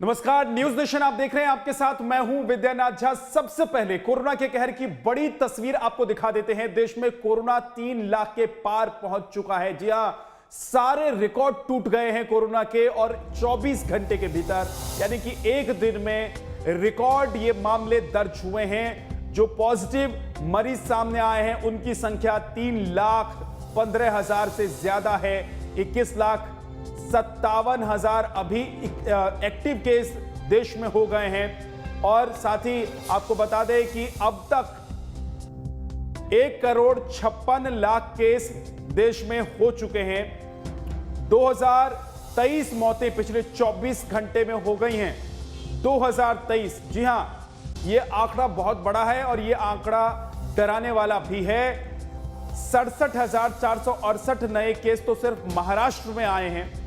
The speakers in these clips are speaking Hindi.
नमस्कार, न्यूज नेशन आप देख रहे हैं। आपके साथ मैं हूं विद्यानाथ झा। सबसे पहले कोरोना के कहर की बड़ी तस्वीर आपको दिखा देते हैं। देश में कोरोना 3 लाख के पार पहुंच चुका है। जी हां, सारे रिकॉर्ड टूट गए हैं कोरोना के, और 24 घंटे के भीतर यानी कि एक दिन में रिकॉर्ड ये मामले दर्ज हुए हैं। जो पॉजिटिव मरीज सामने आए हैं उनकी संख्या 3,15,000 से ज्यादा है। 21,57,000 अभी एक्टिव केस देश में हो गए हैं। और साथ ही आपको बता दें कि अब तक 1,56,00,000 केस देश में हो चुके हैं। 2023 मौतें पिछले 24 घंटे में हो गई हैं। 2023, जी हां, यह आंकड़ा बहुत बड़ा है और यह आंकड़ा डराने वाला भी है। 67,468 नए केस तो सिर्फ महाराष्ट्र में आए हैं,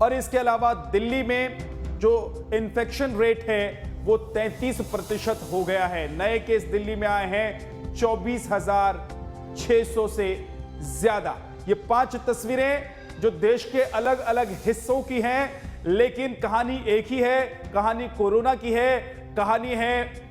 और इसके अलावा दिल्ली में जो इन्फेक्शन रेट है वो 33% हो गया है। नए केस दिल्ली में आए हैं 24,600 से ज्यादा। ये 5 तस्वीरें जो देश के अलग अलग हिस्सों की हैं, लेकिन कहानी एक ही है। कहानी कोरोना की है, कहानी है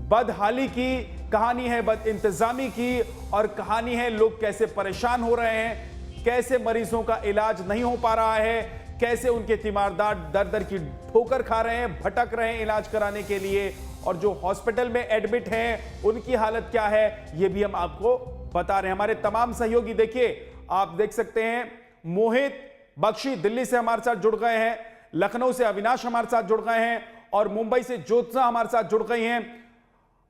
बदहाली की, कहानी है बद इंतजामी की, और कहानी है लोग कैसे परेशान हो रहे हैं, कैसे मरीजों का इलाज नहीं हो पा रहा है, कैसे उनके तीमारदार दर दर की ठोकर खा रहे हैं, भटक रहे हैं इलाज कराने के लिए, और जो हॉस्पिटल में एडमिट हैं उनकी हालत क्या है ये भी हम आपको बता रहे हैं। हमारे तमाम सहयोगी देखिए, आप देख सकते हैं, मोहित बख्शी दिल्ली से हमारे साथ जुड़ गए हैं, लखनऊ से अविनाश हमारे साथ जुड़ गए हैं, और मुंबई से ज्योत्सना हमारे साथ जुड़ गई हैं।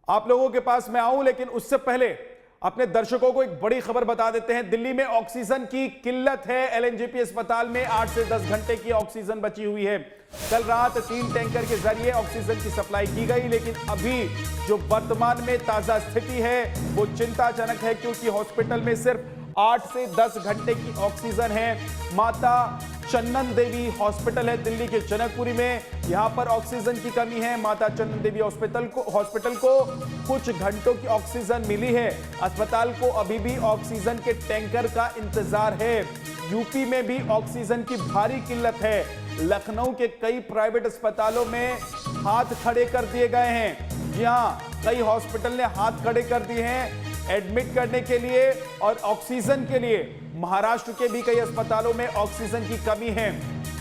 आप लोगों के पास मैं आऊं, लेकिन उससे पहले अपने दर्शकों को एक बड़ी खबर बता देते हैं। दिल्ली में ऑक्सीजन की किल्लत है। एलएनजेपी अस्पताल में 8 से 10 घंटे की ऑक्सीजन बची हुई है। कल रात 3 टैंकर के जरिए ऑक्सीजन की सप्लाई की गई, लेकिन अभी जो वर्तमान में ताजा स्थिति है वो चिंताजनक है, क्योंकि हॉस्पिटल में सिर्फ 8 से 10 घंटे की ऑक्सीजन है। माता चन्नन देवी हॉस्पिटल है दिल्ली के जनकपुरी में, यहां पर ऑक्सीजन की कमी है। माता चन्नन देवी हॉस्पिटल को कुछ घंटों की ऑक्सीजन मिली है। अस्पताल को अभी भी ऑक्सीजन के टैंकर का इंतजार है। यूपी में भी ऑक्सीजन की भारी किल्लत है। लखनऊ के कई प्राइवेट अस्पतालों में हाथ खड़े कर दिए गए हैं। जी हां, कई हॉस्पिटल ने हाथ खड़े कर दिए हैं एडमिट करने के लिए और ऑक्सीजन के लिए। महाराष्ट्र के भी कई अस्पतालों में ऑक्सीजन की कमी है।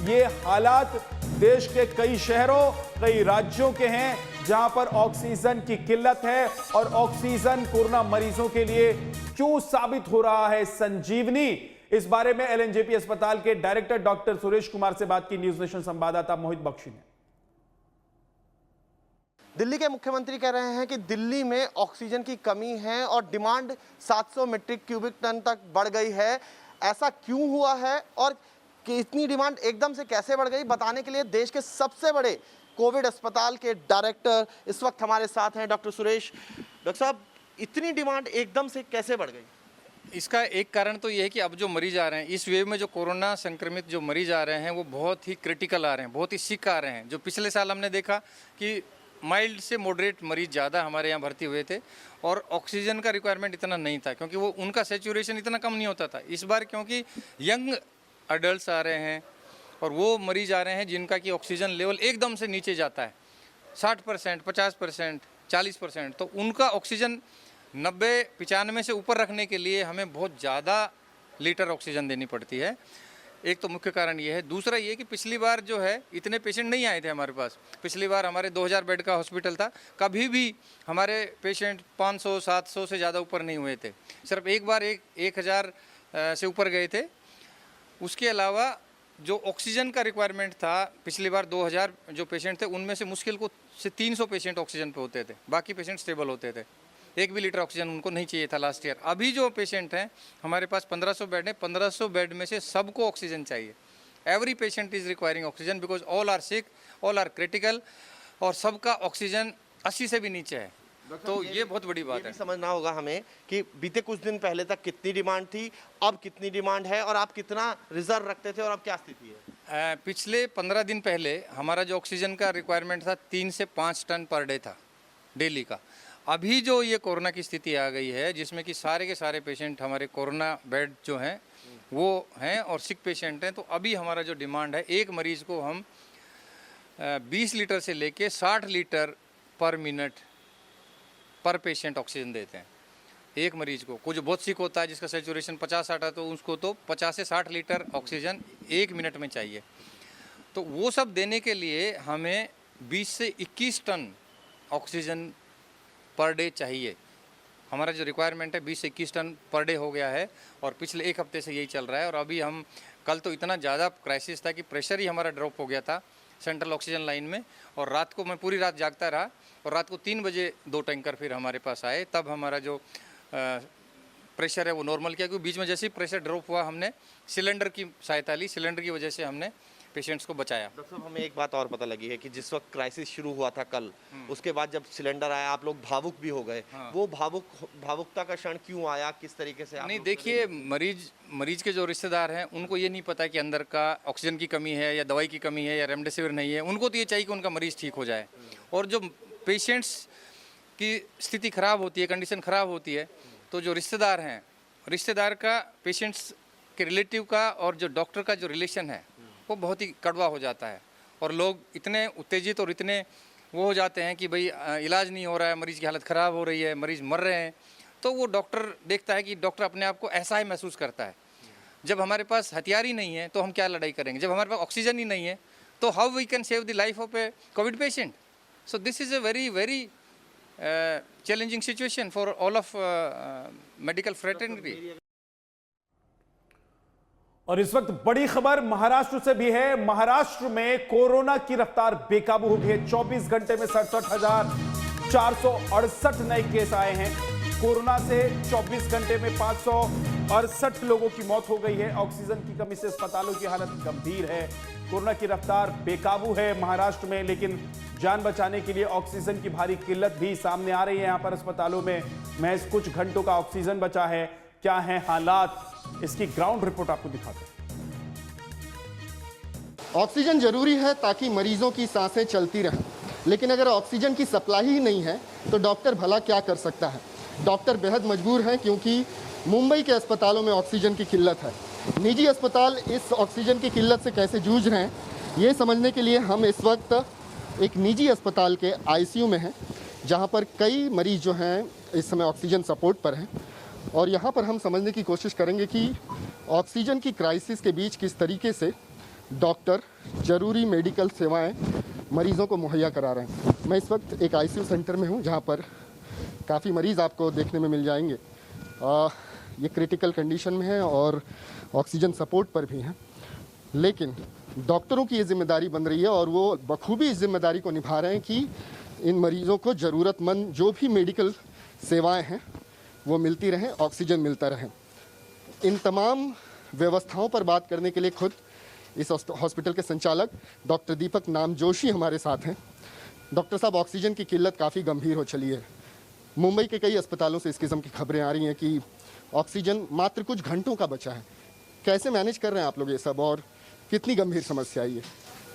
ये हालात देश के कई शहरों, कई राज्यों के हैं जहां पर ऑक्सीजन की किल्लत है, और ऑक्सीजन कोरोना मरीजों के लिए क्यों साबित हो रहा है संजीवनी। इस बारे में एलएनजेपी अस्पताल के डायरेक्टर डॉक्टर सुरेश कुमार से बात की न्यूज नेशन संवाददाता मोहित बख्शी ने। दिल्ली के मुख्यमंत्री कह रहे हैं कि दिल्ली में ऑक्सीजन की कमी है और डिमांड 700 मीट्रिक क्यूबिक टन तक बढ़ गई है। ऐसा क्यों हुआ है और कि इतनी डिमांड एकदम से कैसे बढ़ गई, बताने के लिए देश के सबसे बड़े कोविड अस्पताल के डायरेक्टर इस वक्त हमारे साथ हैं, डॉक्टर सुरेश। डॉक्टर साहब, इतनी डिमांड एकदम से कैसे बढ़ गई? इसका एक कारण तो ये है कि अब जो मरीज आ रहे हैं इस वेव में, जो कोरोना संक्रमित जो मरीज आ रहे हैं वो बहुत ही क्रिटिकल आ रहे हैं, बहुत ही सिक आ रहे हैं। जो पिछले साल हमने देखा कि माइल्ड से मॉडरेट मरीज ज़्यादा हमारे यहाँ भर्ती हुए थे, और ऑक्सीजन का रिक्वायरमेंट इतना नहीं था, क्योंकि वो उनका सेचुरेशन इतना कम नहीं होता था। इस बार क्योंकि यंग अडल्ट आ रहे हैं और वो मरीज आ रहे हैं जिनका कि ऑक्सीजन लेवल एकदम से नीचे जाता है 60%, 50%, 40%, तो उनका ऑक्सीजन 90-95 से ऊपर रखने के लिए हमें बहुत ज़्यादा लीटर ऑक्सीजन देनी पड़ती है। एक तो मुख्य कारण ये है। दूसरा ये कि पिछली बार जो है इतने पेशेंट नहीं आए थे हमारे पास। पिछली बार हमारे 2000 बेड का हॉस्पिटल था, कभी भी हमारे पेशेंट 500-700 से ज़्यादा ऊपर नहीं हुए थे। सिर्फ एक बार 1000 से ऊपर गए थे। उसके अलावा जो ऑक्सीजन का रिक्वायरमेंट था पिछली बार 2000 जो पेशेंट थे उनमें से मुश्किल को से 300 पेशेंट ऑक्सीजन पे होते थे, बाकी पेशेंट स्टेबल होते थे। 1 भी लीटर ऑक्सीजन उनको नहीं चाहिए था लास्ट ईयर। अभी जो पेशेंट हैं हमारे पास 1500 बेड है, 1500 बेड में से सबको ऑक्सीजन चाहिए। Every patient is requiring oxygen because all are sick, all are critical, और सबका ऑक्सीजन 80 से भी नीचे है। तो ये बहुत बड़ी बात है। समझना होगा हमें कि बीते कुछ दिन पहले तक कितनी डिमांड थी, अब कितनी डिमांड है, और आप कितना रिजर्व रखते थे और अब क्या स्थिति है? पिछले 15 दिन पहले हमारा जो ऑक्सीजन का रिक्वायरमेंट था 3 से 5 टन पर डे था डेली का। अभी जो ये कोरोना की स्थिति आ गई है जिसमें कि सारे के सारे पेशेंट हमारे कोरोना बेड जो हैं वो हैं और सिक पेशेंट हैं, तो अभी हमारा जो डिमांड है, एक मरीज़ को हम 20 लीटर से लेके 60 लीटर पर मिनट पर पेशेंट ऑक्सीजन देते हैं एक मरीज को। कोई जो बहुत सिक होता है जिसका सैचुरेशन 50-60 है तो उसको तो 50 से 60 लीटर ऑक्सीजन 1 मिनट में चाहिए। तो वो सब देने के लिए हमें 20 से 21 टन ऑक्सीजन पर डे चाहिए। हमारा जो रिक्वायरमेंट है 20 से 21 टन पर डे हो गया है और पिछले एक हफ्ते से यही चल रहा है। और अभी हम कल तो इतना ज़्यादा क्राइसिस था कि प्रेशर ही हमारा ड्रॉप हो गया था सेंट्रल ऑक्सीजन लाइन में, और रात को मैं पूरी रात जागता रहा और रात को 3 बजे 2 टैंकर फिर हमारे पास आए, तब हमारा जो प्रेशर है वो नॉर्मल किया। क्योंकि बीच में जैसे ही प्रेशर ड्रॉप हुआ हमने सिलेंडर की सहायता ली, सिलेंडर की वजह से हमने पेशेंट्स को बचाया। डॉक्टर साहब, हमें एक बात और पता लगी है कि जिस वक्त क्राइसिस शुरू हुआ था कल, उसके बाद जब सिलेंडर आया आप लोग भावुक भी हो गए। वो भावुकता का क्षण क्यों आया, किस तरीके से? नहीं, देखिए, मरीज के जो रिश्तेदार हैं उनको ये नहीं पता कि अंदर का ऑक्सीजन की कमी है या दवाई की कमी है या रेमडेसिविर नहीं है। उनको तो ये चाहिए कि उनका मरीज ठीक हो जाए। और जो पेशेंट्स की स्थिति खराब होती है, कंडीशन खराब होती है, तो जो रिश्तेदार हैं, रिश्तेदार का पेशेंट्स के रिलेटिव का और जो डॉक्टर का जो रिलेशन है वो बहुत ही कड़वा हो जाता है। और लोग इतने उत्तेजित और इतने वो हो जाते हैं कि भाई इलाज नहीं हो रहा है, मरीज़ की हालत ख़राब हो रही है, मरीज़ मर रहे हैं, तो वो डॉक्टर देखता है कि डॉक्टर अपने आप को ऐसा ही महसूस करता है। जब हमारे पास हथियार ही नहीं है तो हम क्या लड़ाई करेंगे? जब हमारे पास ऑक्सीजन ही नहीं है तो how we can save the life of a COVID patient? So this is a very challenging situation for all of medical fraternity. और इस वक्त बड़ी खबर महाराष्ट्र से भी है। महाराष्ट्र में कोरोना की रफ्तार बेकाबू हो गई है। 24 घंटे में 67,468 नए केस आए हैं कोरोना से। 24 घंटे में 568 लोगों की मौत हो गई है। ऑक्सीजन की कमी से अस्पतालों की हालत गंभीर है। कोरोना की रफ्तार बेकाबू है महाराष्ट्र में, लेकिन जान बचाने के लिए ऑक्सीजन की भारी किल्लत भी सामने आ रही है। यहां पर अस्पतालों में महज कुछ घंटों का ऑक्सीजन बचा है। क्या है हालात, इसकी ग्राउंड रिपोर्ट आपको दिखाते हैं। ऑक्सीजन जरूरी है ताकि मरीजों की सांसें चलती रहें, लेकिन अगर ऑक्सीजन की सप्लाई ही नहीं है तो डॉक्टर भला क्या कर सकता है? डॉक्टर बेहद मजबूर हैं क्योंकि मुंबई के अस्पतालों में ऑक्सीजन की किल्लत है। निजी अस्पताल इस ऑक्सीजन की किल्लत से कैसे जूझ रहे हैं, ये समझने के लिए हम इस वक्त एक निजी अस्पताल के आईसीयू में हैं, जहाँ पर कई मरीज जो हैं इस समय ऑक्सीजन सपोर्ट पर हैं। और यहाँ पर हम समझने की कोशिश करेंगे कि ऑक्सीजन की क्राइसिस के बीच किस तरीके से डॉक्टर जरूरी मेडिकल सेवाएं मरीज़ों को मुहैया करा रहे हैं। मैं इस वक्त एक आईसीयू सेंटर में हूँ, जहाँ पर काफ़ी मरीज़ आपको देखने में मिल जाएंगे। ये क्रिटिकल कंडीशन में है और ऑक्सीजन सपोर्ट पर भी हैं, लेकिन डॉक्टरों की ये जिम्मेदारी बन रही है और वो बखूबी इस जिम्मेदारी को निभा रहे हैं कि इन मरीज़ों को ज़रूरतमंद जो भी मेडिकल सेवाएँ हैं वो मिलती रहें, ऑक्सीजन मिलता रहे। इन तमाम व्यवस्थाओं पर बात करने के लिए खुद इस हॉस्पिटल के संचालक डॉक्टर दीपक नामजोशी हमारे साथ हैं। डॉक्टर साहब, ऑक्सीजन की किल्लत काफ़ी गंभीर हो चली है। मुंबई के कई अस्पतालों से इस किस्म की खबरें आ रही हैं कि ऑक्सीजन मात्र कुछ घंटों का बचा है। कैसे मैनेज कर रहे हैं आप लोग ये सब और कितनी गंभीर समस्या है ये?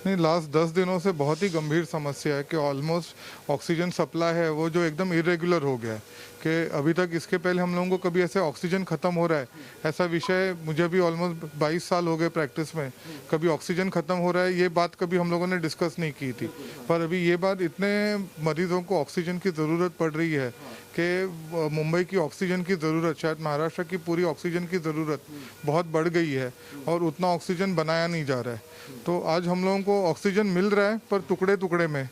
नहीं, लास्ट 10 दिनों से बहुत ही गंभीर समस्या है कि ऑलमोस्ट ऑक्सीजन सप्लाई है वो जो एकदम इरेगुलर हो गया है कि अभी तक इसके पहले हम लोगों को कभी ऐसे ऑक्सीजन ख़त्म हो रहा है ऐसा विषय मुझे भी ऑलमोस्ट 22 साल हो गए प्रैक्टिस में, कभी ऑक्सीजन ख़त्म हो रहा है ये बात कभी हम लोगों ने डिस्कस नहीं की थी। पर अभी ये बात इतने मरीज़ों को ऑक्सीजन की ज़रूरत पड़ रही है कि मुंबई की ऑक्सीजन की ज़रूरत, शायद महाराष्ट्र की पूरी ऑक्सीजन की ज़रूरत बहुत बढ़ गई है और उतना ऑक्सीजन बनाया नहीं जा रहा है। तो आज हम लोगों को ऑक्सीजन मिल रहा है पर टुकड़े टुकड़े में,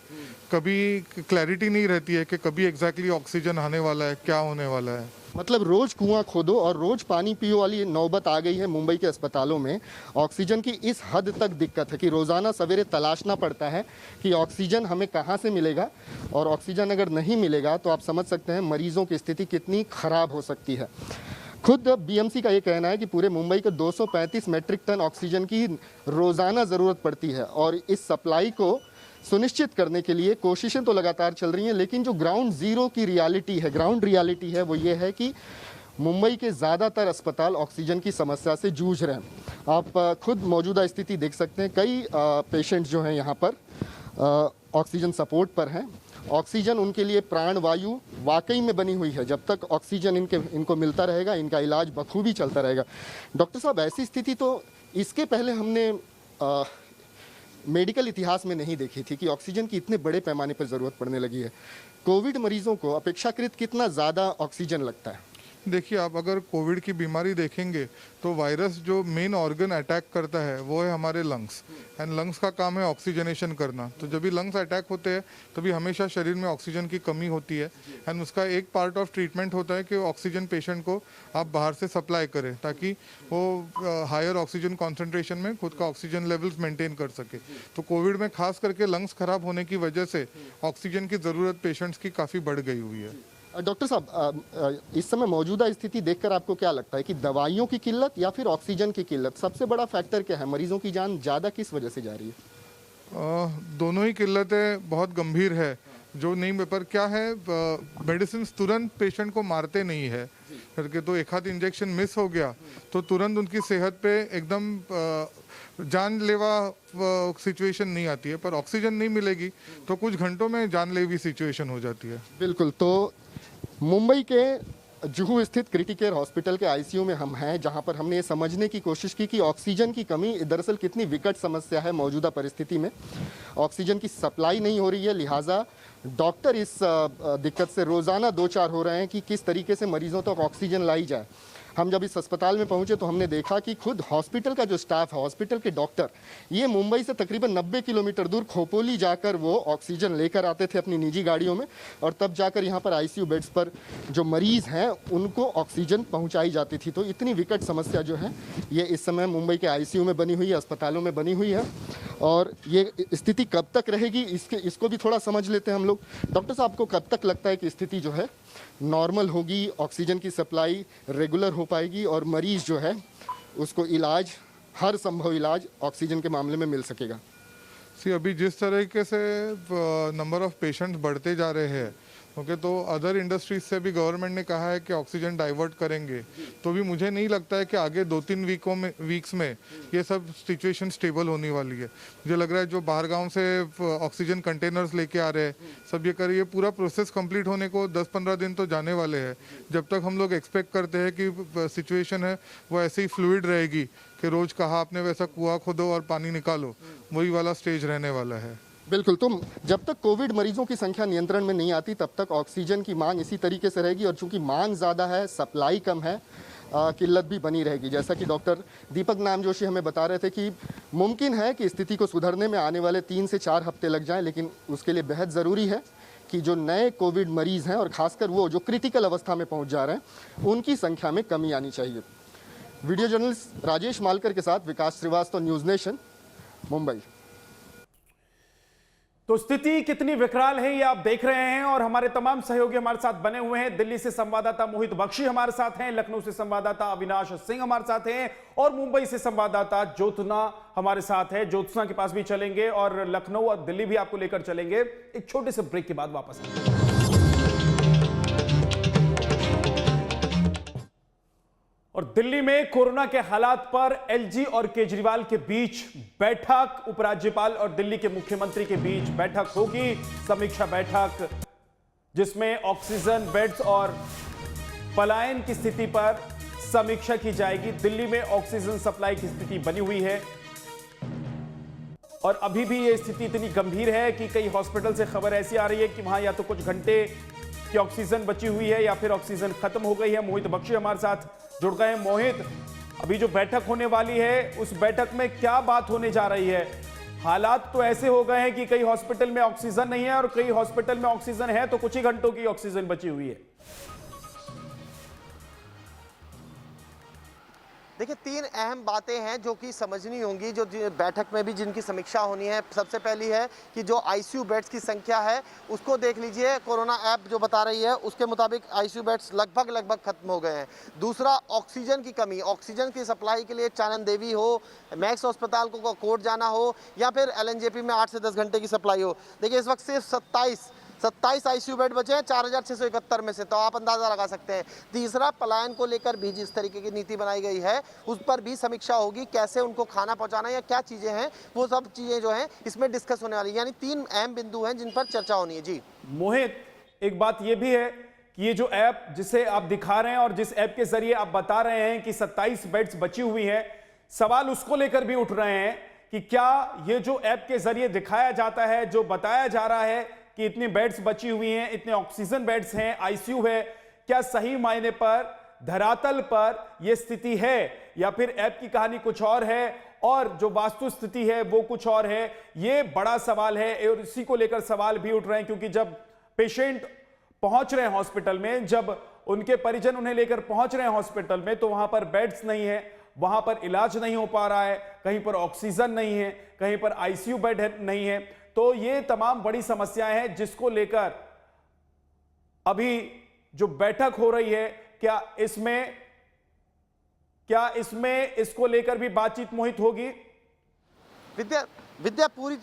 कभी क्लैरिटी नहीं रहती है कि कभी एग्जैक्टली ऑक्सीजन आने वाला है, क्या होने वाला है। मतलब रोज कुआं खोदो और रोज पानी पियो वाली नौबत आ गई है मुंबई के अस्पतालों में। ऑक्सीजन की इस हद तक दिक्कत है कि रोज़ाना सवेरे तलाशना पड़ता है कि ऑक्सीजन हमें कहाँ से मिलेगा, और ऑक्सीजन अगर नहीं मिलेगा तो आप समझ सकते हैं मरीजों की स्थिति कितनी खराब हो सकती है। खुद बीएमसी का ये कहना है कि पूरे मुंबई को 235 मैट्रिक टन ऑक्सीजन की रोज़ाना ज़रूरत पड़ती है और इस सप्लाई को सुनिश्चित करने के लिए कोशिशें तो लगातार चल रही हैं, लेकिन जो ग्राउंड ज़ीरो की रियलिटी है, ग्राउंड रियलिटी है, वो ये है कि मुंबई के ज़्यादातर अस्पताल ऑक्सीजन की समस्या से जूझ रहे हैं। आप खुद मौजूदा स्थिति देख सकते हैं। कई पेशेंट्स जो हैं यहाँ पर ऑक्सीजन सपोर्ट पर हैं। ऑक्सीजन उनके लिए प्राण वायु वाकई में बनी हुई है। जब तक ऑक्सीजन इनको मिलता रहेगा, इनका इलाज बखूबी चलता रहेगा। डॉक्टर साहब, ऐसी स्थिति तो इसके पहले हमने मेडिकल इतिहास में नहीं देखी थी कि ऑक्सीजन की इतने बड़े पैमाने पर ज़रूरत पड़ने लगी है। कोविड मरीजों को अपेक्षाकृत कितना ज़्यादा ऑक्सीजन लगता है? देखिए, आप अगर कोविड की बीमारी देखेंगे तो वायरस जो मेन ऑर्गन अटैक करता है वो है हमारे लंग्स, एंड लंग्स का काम है ऑक्सीजनेशन करना। तो जब भी लंग्स अटैक होते हैं तभी हमेशा शरीर में ऑक्सीजन की कमी होती है, एंड उसका एक पार्ट ऑफ ट्रीटमेंट होता है कि ऑक्सीजन पेशेंट को आप बाहर से सप्लाई करें ताकि वो हायर ऑक्सीजन कॉन्सेंट्रेशन में खुद का ऑक्सीजन लेवल्स मेंटेन कर सके। तो कोविड में खास करके लंग्स खराब होने की वजह से ऑक्सीजन की ज़रूरत पेशेंट्स की काफ़ी बढ़ गई हुई है। डॉक्टर साहब, इस समय मौजूदा स्थिति देखकर आपको क्या लगता है कि दवाइयों की किल्लत या फिर ऑक्सीजन की किल्लत, सबसे बड़ा फैक्टर क्या है? मरीजों की जान ज़्यादा किस वजह से जा रही है? दोनों ही किल्लतें बहुत गंभीर है। जो नहीं, पर क्या है, मेडिसिन तुरंत पेशेंट को मारते नहीं है करके, तो एक हाथ इंजेक्शन मिस हो गया तो तुरंत उनकी सेहत पे एकदम जानलेवा सिचुएशन नहीं आती है, पर ऑक्सीजन नहीं मिलेगी तो कुछ घंटों में जानलेवी सिचुएशन हो जाती है। बिल्कुल। तो मुंबई के जुहू स्थित क्रिटिकल केयर हॉस्पिटल के आईसीयू में हम हैं, जहां पर हमने ये समझने की कोशिश की कि ऑक्सीजन की कमी दरअसल कितनी विकट समस्या है मौजूदा परिस्थिति में। ऑक्सीजन की सप्लाई नहीं हो रही है, लिहाजा डॉक्टर इस दिक्कत से रोज़ाना दो चार हो रहे हैं कि किस तरीके से मरीजों तक ऑक्सीजन लाई जाए। हम जब इस अस्पताल में पहुंचे तो हमने देखा कि खुद हॉस्पिटल का जो स्टाफ है, हॉस्पिटल के डॉक्टर, ये मुंबई से तकरीबन 90 किलोमीटर दूर खोपोली जाकर वो ऑक्सीजन लेकर आते थे अपनी निजी गाड़ियों में, और तब जाकर यहाँ पर आईसीयू बेड्स पर जो मरीज़ हैं उनको ऑक्सीजन पहुँचाई जाती थी। तो इतनी विकट समस्या जो है ये इस समय मुंबई के आईसीयू में बनी हुई है, अस्पतालों में बनी हुई है, और ये स्थिति कब तक रहेगी इसको भी थोड़ा समझ लेते हैं हम लोग। डॉक्टर साहब, आपको कब तक लगता है कि स्थिति जो है नॉर्मल होगी, ऑक्सीजन की सप्लाई रेगुलर हो पाएगी और मरीज जो है उसको इलाज, हर संभव इलाज ऑक्सीजन के मामले में मिल सकेगा? अभी जिस तरीके से नंबर ऑफ पेशेंट्स बढ़ते जा रहे हैं, ओके, तो अदर इंडस्ट्रीज से भी गवर्नमेंट ने कहा है कि ऑक्सीजन डाइवर्ट करेंगे, तो भी मुझे नहीं लगता है कि आगे 2-3 वीक्स में ये सब सिचुएशन स्टेबल होने वाली है। मुझे लग रहा है जो बाहर गांव से ऑक्सीजन कंटेनर्स लेके आ रहे हैं, सब ये कर, ये पूरा प्रोसेस कंप्लीट होने को 10-15 दिन तो जाने वाले हैं। जब तक हम लोग एक्सपेक्ट करते हैं कि सिचुएशन है वो ऐसे ही फ्लूइड रहेगी कि रोज़ कहा आपने वैसा कुआं खोदो और पानी निकालो, वही वाला स्टेज रहने वाला है। बिल्कुल। तो जब तक कोविड मरीजों की संख्या नियंत्रण में नहीं आती तब तक ऑक्सीजन की मांग इसी तरीके से रहेगी, और चूंकि मांग ज़्यादा है, सप्लाई कम है, किल्लत भी बनी रहेगी। जैसा कि डॉक्टर दीपक नामजोशी हमें बता रहे थे कि मुमकिन है कि स्थिति को सुधरने में आने वाले 3 से 4 हफ्ते लग जाएं, लेकिन उसके लिए बेहद ज़रूरी है कि जो नए कोविड मरीज़ हैं और ख़ासकर वो जो क्रिटिकल अवस्था में पहुँच जा रहे हैं उनकी संख्या में कमी आनी चाहिए। वीडियो जर्नलिस्ट राजेश मालकर के साथ विकास श्रीवास्तव, न्यूज़ नेशन, मुंबई। तो स्थिति कितनी विकराल है ये आप देख रहे हैं, और हमारे तमाम सहयोगी हमारे साथ बने हुए हैं। दिल्ली से संवाददाता मोहित बख्शी हमारे साथ हैं, लखनऊ से संवाददाता अविनाश सिंह हमारे साथ हैं, और मुंबई से संवाददाता ज्योत्सना हमारे साथ है। ज्योत्सना के पास भी चलेंगे और लखनऊ और दिल्ली भी आपको लेकर चलेंगे। एक छोटे से ब्रेक के बाद वापस आएंगे। और दिल्ली में कोरोना के हालात पर एलजी और केजरीवाल के बीच बैठक, उपराज्यपाल और दिल्ली के मुख्यमंत्री के बीच बैठक होगी, समीक्षा बैठक, जिसमें ऑक्सीजन बेड्स और पलायन की स्थिति पर समीक्षा की जाएगी। दिल्ली में ऑक्सीजन सप्लाई की स्थिति बनी हुई है और अभी भी यह स्थिति इतनी गंभीर है कि कई हॉस्पिटल से खबर ऐसी आ रही है कि वहां या तो कुछ घंटे की ऑक्सीजन बची हुई है या फिर ऑक्सीजन खत्म हो गई है। मोहित बख्शी हमारे साथ जुड़ गए हैं। मोहित, अभी जो बैठक होने वाली है उस बैठक में क्या बात होने जा रही है? हालात तो ऐसे हो गए हैं कि कई हॉस्पिटल में ऑक्सीजन नहीं है और कई हॉस्पिटल में ऑक्सीजन है तो कुछ ही घंटों की ऑक्सीजन बची हुई है। देखिए, 3 अहम बातें हैं जो कि समझनी होंगी, जो बैठक में भी जिनकी समीक्षा होनी है। सबसे पहली है कि जो आईसीयू बेड्स की संख्या है उसको देख लीजिए। कोरोना ऐप जो बता रही है उसके मुताबिक आईसीयू बेड्स लगभग खत्म हो गए हैं। दूसरा, ऑक्सीजन की कमी, ऑक्सीजन की सप्लाई के लिए चानन देवी हो, मैक्स अस्पताल को कोर्ट जाना हो या फिर एलएनजेपी में 8 से 10 घंटे की सप्लाई हो। देखिए, इस वक्त सिर्फ 27 आईसीयू बेड बचे हैं 4671 में से, तो आप अंदाजा लगा सकते हैं। तीसरा, पलायन को लेकर भी जिस तरीके की नीति बनाई गई है उस पर भी समीक्षा होगी, कैसे उनको खाना पहुंचाना या क्या चीज़ें हैं, वो सब चीज़ें जो हैं इसमें डिस्कस होने वाली, यानी 3 अहम बिंदु हैं जिन पर चर्चा होनी है। जी मोहित, एक बात यह भी है कि ये जो ऐप जिसे आप दिखा रहे हैं और जिस ऐप के जरिए आप बता रहे हैं कि 27 बेड्स बची हुई हैं, सवाल उसको लेकर भी उठ रहे हैं कि क्या ये जो ऐप के जरिए दिखाया जाता है, जो बताया जा रहा है कि इतनी बेड्स बची हुई हैं, इतने ऑक्सीजन बेड्स हैं, आईसीयू है, क्या सही मायने पर धरातल पर यह स्थिति है या फिर ऐप की कहानी कुछ और है और जो वास्तु स्थिति है वो कुछ और है? ये बड़ा सवाल है और इसी को लेकर सवाल भी उठ रहे हैं, क्योंकि जब पेशेंट पहुंच रहे हैं हॉस्पिटल में, जब उनके परिजन उन्हें लेकर पहुंच रहे हैं हॉस्पिटल में, तो वहां पर बेड्स नहीं है, वहां पर इलाज नहीं हो पा रहा है, कहीं पर ऑक्सीजन नहीं है, कहीं पर आईसीयू बेड नहीं है। तो ये तमाम बड़ी समस्याएं हैं जिसको लेकर अभी जो बैठक हो रही है, क्या इसमें इसको लेकर भी बातचीत मोहित होगी? विद्या पूरी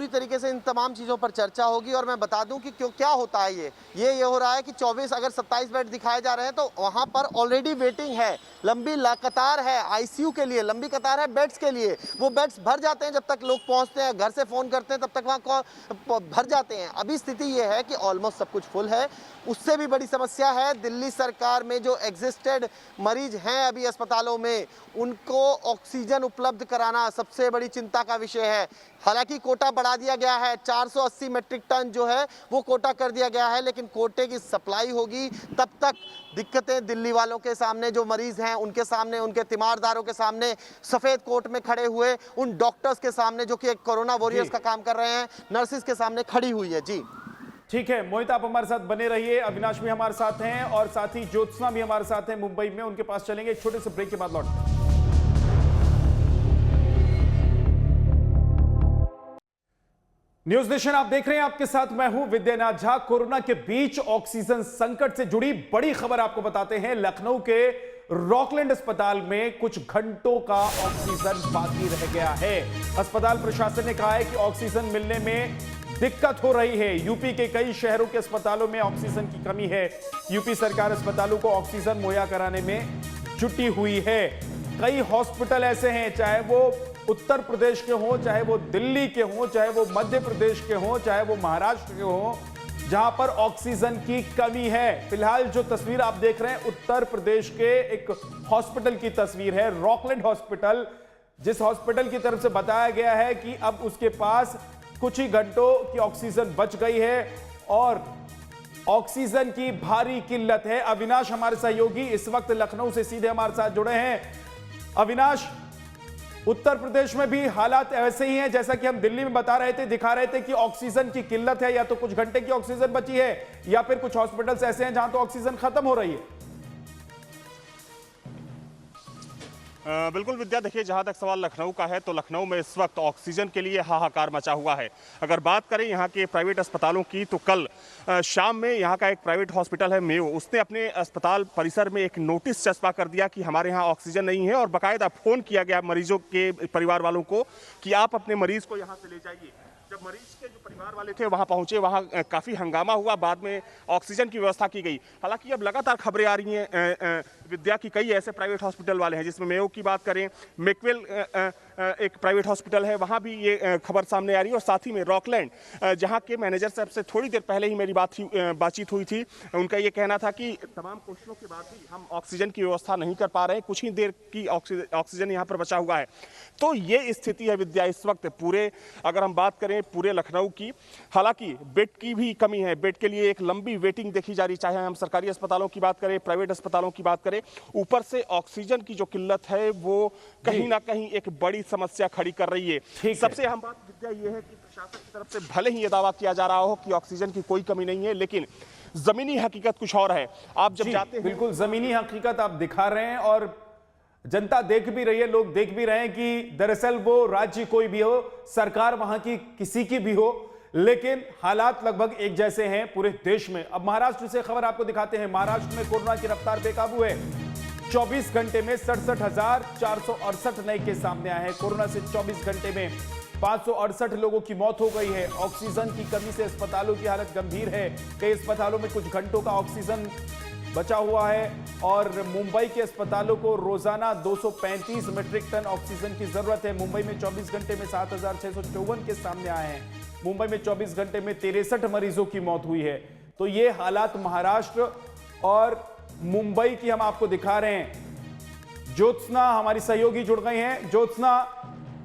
तरीके से इन तमाम चीज़ों पर चर्चा होगी। और मैं बता दूं कि क्यों क्या होता है ये हो रहा है कि 24 अगर 27 बेड दिखाए जा रहे हैं तो वहां पर ऑलरेडी वेटिंग है, लंबी कतार है आईसीयू के लिए, लंबी कतार है बेड्स के लिए। वो बेड्स भर जाते हैं जब तक लोग पहुंचते हैं, घर से फ़ोन करते हैं तब तक वहाँ भर जाते हैं। अभी स्थिति ये है कि ऑलमोस्ट सब कुछ फुल है। उससे भी बड़ी समस्या है दिल्ली सरकार में जो एग्जिस्टेड मरीज हैं अभी अस्पतालों में, उनको ऑक्सीजन उपलब्ध कराना सबसे बड़ी चिंता का विषय है। हालांकि कोटा बढ़ा दिया गया है, 480 मेट्रिक टन जो है वो कोटा कर दिया गया है, लेकिन कोटे की सप्लाई होगी तब तक दिक्कतें दिल्ली वालों के सामने, जो मरीज हैं उनके सामने, उनके तीमारदारों के सामने, सफ़ेद कोट में खड़े हुए उन डॉक्टर्स के सामने जो कि एक कोरोना वॉरियर्स का काम कर रहे हैं, नर्सिस के सामने खड़ी हुई है। जी ठीक है मोहित, आप हमारे साथ बने रहिए। अविनाश भी हमारे साथ हैं और साथ ही ज्योत्सना भी हमारे साथ हैं मुंबई में, उनके पास चलेंगे। एक छोटे से ब्रेक के बाद लौटते हैं। न्यूज नेशन आप देख रहे हैं, आपके साथ मैं हूं विद्यानाथ झा। कोरोना के बीच ऑक्सीजन संकट से जुड़ी बड़ी खबर आपको बताते हैं। लखनऊ के रॉकलैंड अस्पताल में कुछ घंटों का ऑक्सीजन बाकी रह गया है। अस्पताल प्रशासन ने कहा है कि ऑक्सीजन मिलने में दिक्कत हो रही है। यूपी के कई शहरों के अस्पतालों में ऑक्सीजन की कमी है। यूपी सरकार अस्पतालों को ऑक्सीजन मुहैया कराने में जुटी हुई है। कई हॉस्पिटल ऐसे हैं, चाहे वो उत्तर प्रदेश के हों, चाहे वो दिल्ली के हों, चाहे वो मध्य प्रदेश के हों, चाहे वो महाराष्ट्र के हों, जहां पर ऑक्सीजन की कमी है। फिलहाल जो तस्वीर आप देख रहे हैं उत्तर प्रदेश के एक हॉस्पिटल की तस्वीर है, रॉकलैंड हॉस्पिटल, जिस हॉस्पिटल की तरफ से बताया गया है कि अब उसके पास कुछ ही घंटों की ऑक्सीजन बच गई है और ऑक्सीजन की भारी किल्लत है। अविनाश हमारे सहयोगी इस वक्त लखनऊ से सीधे हमारे साथ जुड़े हैं। अविनाश, उत्तर प्रदेश में भी हालात ऐसे ही हैं जैसा कि हम दिल्ली में बता रहे थे, दिखा रहे थे कि ऑक्सीजन की किल्लत है, या तो कुछ घंटे की ऑक्सीजन बची है या फिर कुछ हॉस्पिटल्स ऐसे हैं जहां तो ऑक्सीजन खत्म हो रही है। बिल्कुल विद्या, देखिए जहाँ तक सवाल लखनऊ का है तो लखनऊ में इस वक्त ऑक्सीजन के लिए हाहाकार मचा हुआ है। अगर बात करें यहाँ के प्राइवेट अस्पतालों की तो कल शाम में यहाँ का एक प्राइवेट हॉस्पिटल है मेयो, उसने अपने अस्पताल परिसर में एक नोटिस चस्पा कर दिया कि हमारे यहाँ ऑक्सीजन नहीं है और बाकायदा फ़ोन किया गया मरीजों के परिवार वालों को कि आप अपने मरीज को यहाँ से ले जाइए। जब मरीज के जो परिवार वाले थे वहाँ पहुँचे, वहाँ काफ़ी हंगामा हुआ, बाद में ऑक्सीजन की व्यवस्था की गई। हालांकि अब लगातार खबरें आ रही हैं विद्या की कई ऐसे प्राइवेट हॉस्पिटल वाले हैं, जिसमें मेयो की बात करें, मेकवेल एक प्राइवेट हॉस्पिटल है, वहाँ भी ये खबर सामने आ रही है। और साथ ही में रॉकलैंड, जहाँ के मैनेजर साहब से थोड़ी देर पहले ही मेरी बातचीत हुई थी, उनका ये कहना था कि तमाम कोशिशों के बाद भी हम ऑक्सीजन की व्यवस्था नहीं कर पा रहे हैं, कुछ ही देर की ऑक्सीजन यहाँ पर बचा हुआ है। तो ये स्थिति है विद्या इस वक्त पूरे, अगर हम बात करें पूरे लखनऊ की। हालांकि बेड की भी कमी है, बेड के लिए एक लंबी वेटिंग देखी जा रही, चाहे हम सरकारी अस्पतालों की बात करें, प्राइवेट अस्पतालों की बात करें। ऊपर से ऑक्सीजन की जो किल्लत है वो कहीं ना कहीं एक बड़ी समस्या खड़ी कर रही है। सबसे अहम बात विद्या ये है कि प्रशासन की तरफ से भले ही ये दावा किया जा रहा हो कि ऑक्सीजन की कोई कमी नहीं है, लेकिन जमीनी हकीकत कुछ और है। आप जब जाते हैं, बिल्कुल जमीनी हकीकत आप दिखा रहे हैं और जनता देख भी रही है, लोग देख भी रहे हैं कि दरअसल वो राज्य कोई भी हो, सरकार वहां की किसी की भी हो, लेकिन हालात लगभग एक जैसे हैं पूरे देश में। अब महाराष्ट्र से खबर आपको दिखाते हैं। महाराष्ट्र में कोरोना की रफ्तार बेकाबू है। 24 घंटे में 67,468 नए केस सामने आए हैं। कोरोना से 24 घंटे में 568 लोगों की मौत हो गई है। ऑक्सीजन की कमी से अस्पतालों की हालत गंभीर है। कई अस्पतालों में कुछ घंटों का ऑक्सीजन बचा हुआ है और मुंबई के अस्पतालों को रोजाना 235 मीट्रिक टन ऑक्सीजन की जरूरत है। मुंबई में 24 घंटे में 7,654 केस सामने आए हैं। मुंबई में 24 घंटे में 63 मरीजों की मौत हुई है। तो ये हालात महाराष्ट्र और मुंबई की हम आपको दिखा रहे हैं। ज्योत्सना हमारी सहयोगी जुड़ गई हैं। ज्योत्सना,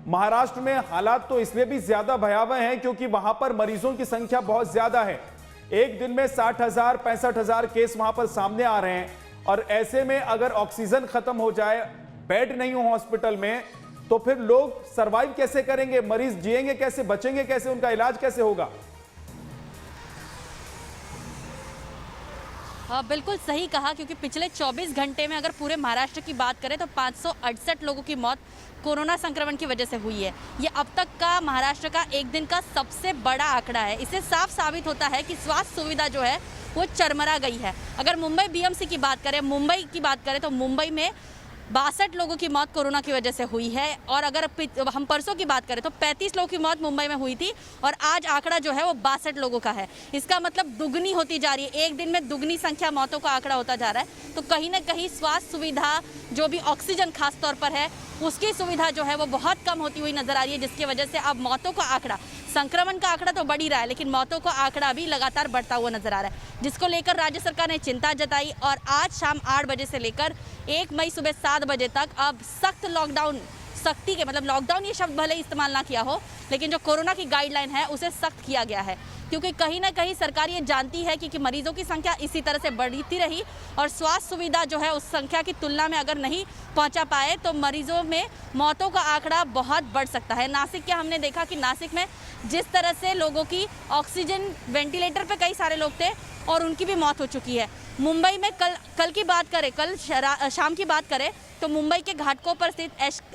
महाराष्ट्र में हालात तो इसलिए भी ज्यादा भयावह हैं क्योंकि वहां पर मरीजों की संख्या बहुत ज्यादा है। एक दिन में 60,000 65,000 केस वहां पर सामने आ रहे हैं और ऐसे में अगर ऑक्सीजन खत्म हो जाए, बेड नहीं हो हॉस्पिटल में, तो फिर लोग सरवाइव कैसे करेंगे? मरीज जिएंगे कैसे, बचेंगे कैसे, उनका इलाज कैसे होगा? बिल्कुल सही कहा, क्योंकि पिछले 24 घंटे में अगर पूरे महाराष्ट्र की बात करें तो 568 लोगों की मौत कोरोना संक्रमण की वजह से हुई है। ये अब तक का महाराष्ट्र का एक दिन का सबसे बड़ा आंकड़ा है। इससे साफ साबित होता है कि स्वास्थ्य सुविधा जो है वो चरमरा गई है। अगर मुंबई बीएमसी की बात करें, मुंबई की बात करें तो मुंबई में 62 लोगों की मौत कोरोना की वजह से हुई है। और अगर हम परसों की बात करें तो 35 लोगों की मौत मुंबई में हुई थी और आज आंकड़ा जो है वो 62 लोगों का है। इसका मतलब दुगनी होती जा रही है, एक दिन में दुगनी संख्या मौतों का आंकड़ा होता जा रहा है। तो कहीं ना कहीं स्वास्थ्य सुविधा, जो भी ऑक्सीजन खास तौर पर है, उसकी सुविधा जो है वो बहुत कम होती हुई नजर आ रही है, जिसकी वजह से अब मौतों का आंकड़ा, संक्रमण का आंकड़ा तो बढ़ ही रहा है लेकिन मौतों का आंकड़ा भी लगातार बढ़ता हुआ नजर आ रहा है, जिसको लेकर राज्य सरकार ने चिंता जताई। और आज शाम 8 बजे से लेकर 1 मई सुबह 7 बजे तक अब सख्त लॉकडाउन, सख्ती के मतलब लॉकडाउन ये शब्द भले इस्तेमाल ना किया हो, लेकिन जो कोरोना की गाइडलाइन है उसे सख्त किया गया है। क्योंकि कहीं ना कहीं सरकार ये जानती है कि मरीजों की संख्या इसी तरह से बढ़ती रही और स्वास्थ्य सुविधा जो है उस संख्या की तुलना में अगर नहीं पहुंचा पाए तो मरीजों में मौतों का आंकड़ा बहुत बढ़ सकता है। नासिक के हमने देखा कि नासिक में जिस तरह से लोगों की ऑक्सीजन वेंटिलेटर पे कई सारे लोग थे और उनकी भी मौत हो चुकी है। मुंबई में कल की बात करें, कल शाम की बात करें तो मुंबई के घाटकों पर स्थित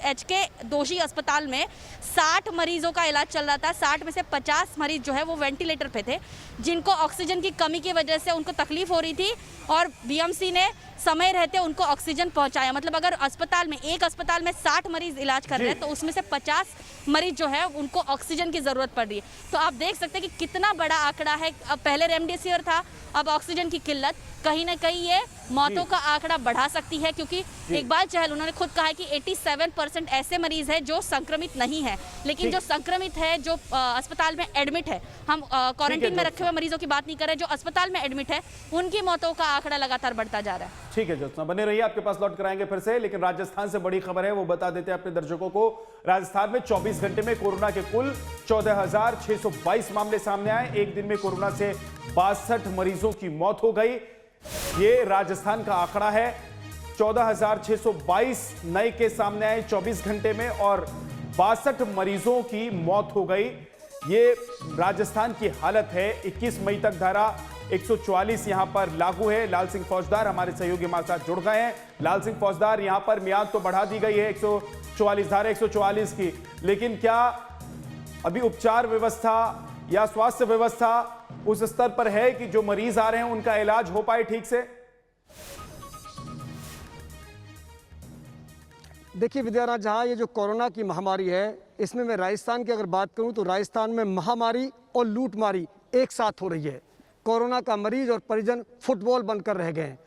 HK दोषी अस्पताल में 60 मरीजों का इलाज चल रहा था। 60 में से 50 मरीज जो है वो वेंटिलेटर पे थे, जिनको ऑक्सीजन की कमी की वजह से उनको तकलीफ हो रही थी और बीएमसी ने समय रहते उनको ऑक्सीजन पहुंचाया। मतलब अगर अस्पताल में, एक अस्पताल में 60 मरीज इलाज कर रहे हैं तो उसमें से 50 मरीज जो है उनको ऑक्सीजन की जरूरत पड़ रही है। तो आप देख सकते हैं कि कितना बड़ा आंकड़ा है। अब पहले रेमडेसिविर था, अब ऑक्सीजन की किल्लत कहीं ना कहीं ये मौतों का आंकड़ा बढ़ा सकती है। क्योंकि इकबाल चहल उन्होंने खुद कहा है कि 87% ऐसे मरीज हैं जो संक्रमित नहीं है, लेकिन जो संक्रमित है, जो अस्पताल में एडमिट है, हम क्वारंटीन में रखे हुए मरीजों की बात नहीं कर रहे, जो अस्पताल में एडमिट है, उनकी मौतों का आंकड़ा लगातार बढ़ता जा रहा है। ठीक है ज्योत्सना, बने रहिए, आपके पास लौट कराएंगे फिर से। लेकिन राजस्थान से बड़ी खबर है, वो बता देते हैं अपने दर्शकों को। राजस्थान में 24 घंटे में कोरोना के कुल 14,622 मामले सामने आए। एक दिन में कोरोना से 62 मरीजों की मौत हो गई। ये राजस्थान का आंकड़ा है। 14,622 नए केस सामने आए 24 घंटे में और 62 मरीजों की मौत हो गई। ये राजस्थान की हालत है। 21 मई तक धारा 144 यहां पर लागू है। लाल सिंह फौजदार हमारे सहयोगी हमारे साथ जुड़ गए हैं। लाल सिंह फौजदार, यहां पर मियाद तो बढ़ा दी गई है 144 धारा 144 की, लेकिन क्या अभी उपचार व्यवस्था या स्वास्थ्य व्यवस्था उस स्तर पर है कि जो मरीज आ रहे हैं उनका इलाज हो पाए ठीक से? देखिए विद्याराज, जहाँ ये जो कोरोना की महामारी है, इसमें मैं राजस्थान की अगर बात करूं तो राजस्थान में महामारी और लूटमारी एक साथ हो रही है। कोरोना का मरीज और परिजन फुटबॉल बनकर रह गए हैं।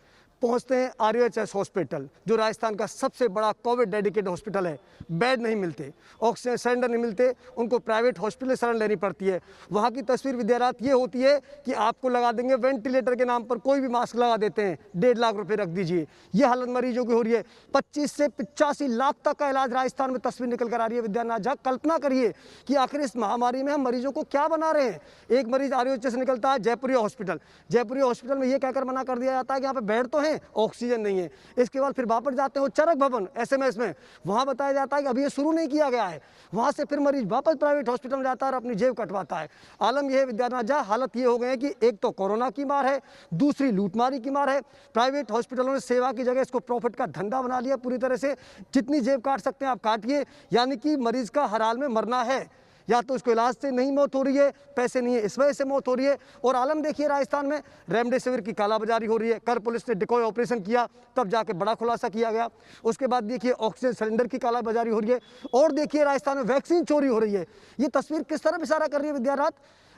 पहुंचते हैं RUHS हॉस्पिटल, जो राजस्थान का सबसे बड़ा कोविड डेडिकेटेड हॉस्पिटल है। बेड नहीं मिलते, ऑक्सीजन सिलेंडर नहीं मिलते, उनको प्राइवेट हॉस्पिटल शरण लेनी पड़ती है। वहाँ की तस्वीर विद्यारात ये होती है कि आपको लगा देंगे वेंटिलेटर के नाम पर, कोई भी मास्क लगा देते हैं, 1.5 लाख रुपए रख दीजिए। ये हालत मरीजों की हो रही है। 25 से 85 लाख तक का इलाज राजस्थान में तस्वीर निकल कर आ रही है। विद्यानाथ झा, कल्पना करिए कि आखिर इस महामारी में हम मरीजों को क्या बना रहे हैं। एक मरीज RUHS से निकलता है जयपुरिया हॉस्पिटल, जयपुरिया हॉस्पिटल में ये कहकर मना कर दिया जाता है कि यहाँ पे बेड तो है, ऑक्सीजन नहीं है। इसके बाद फिर वापस जाते हो चरक भवन SMS में, वहां बताया जाता है कि अभी ये शुरू नहीं किया गया है। वहां से फिर मरीज वापस प्राइवेट हॉस्पिटल में जाता है और अपनी जेब कटवाता है। आलम यह है विद्यानाथ झा, हालत ये हो गई है कि एक तो कोरोना की मार है, दूसरी लूटमारी की मार है। प्राइवेट हॉस्पिटलों ने सेवा की जगह इसको प्रॉफिट का धंधा बना लिया पूरी तरह से। जितनी जेब काट सकते हैं आप काटिए, यानी कि मरीज का हर हाल में मरना है। या तो उसको इलाज से नहीं मौत हो रही है, पैसे नहीं है इस वजह से मौत हो रही है। और आलम देखिए, राजस्थान में रेमडेसिविर की कालाबाजारी हो रही है। कल पुलिस ने डिकॉय ऑपरेशन किया, तब जाके बड़ा खुलासा किया गया। उसके बाद देखिए ऑक्सीजन सिलेंडर की कालाबाजारी हो रही है। और देखिए राजस्थान में वैक्सीन चोरी हो रही है। ये तस्वीर किस तरफ इशारा कर रही है विद्यारात?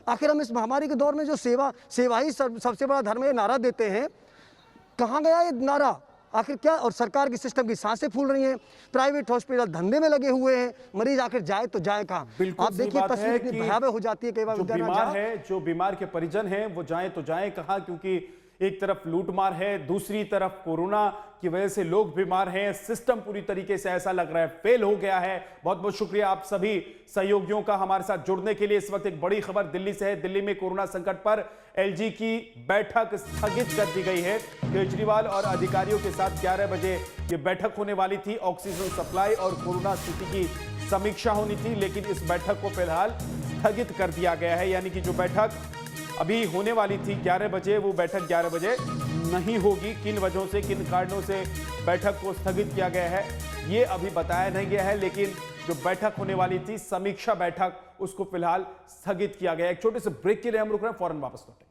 आखिर हम इस महामारी के दौर में जो सेवा ही सबसे बड़ा धर्म, ये नारा देते हैं, कहाँ गया ये नारा? आखिर क्या? और सरकार की सिस्टम की सांसें फूल रही हैं, प्राइवेट हॉस्पिटल धंधे में लगे हुए हैं, मरीज आखिर जाए तो जाए कहाँ? आप देखिए तस्वीर इतनी भयावह हो जाती है कई बार। जो बीमार है, जो बीमार के परिजन हैं, वो जाए तो जाए कहाँ? क्योंकि एक तरफ लूटमार है, दूसरी तरफ कोरोना की वजह से लोग बीमार हैं, सिस्टम पूरी तरीके से ऐसा लग रहा है फेल हो गया है। बहुत बहुत शुक्रिया आप सभी सहयोगियों का हमारे साथ जुड़ने के लिए। इस वक्त एक बड़ी खबर दिल्ली से है। दिल्ली में कोरोना संकट पर एलजी की बैठक स्थगित कर दी गई है। केजरीवाल और अधिकारियों के साथ 11 बजे ये बैठक होने वाली थी। ऑक्सीजन सप्लाई और कोरोना स्थिति की समीक्षा होनी थी, लेकिन इस बैठक को फिलहाल स्थगित कर दिया गया है। यानी कि जो बैठक अभी होने वाली थी 11 बजे, वो बैठक 11 बजे नहीं होगी। किन वजहों से, किन कारणों से बैठक को स्थगित किया गया है ये अभी बताया नहीं गया है, लेकिन जो बैठक होने वाली थी समीक्षा बैठक, उसको फिलहाल स्थगित किया गया है। एक छोटे से ब्रेक के लिए हम रुक रहे हैं, फौरन वापस लौटेंगे।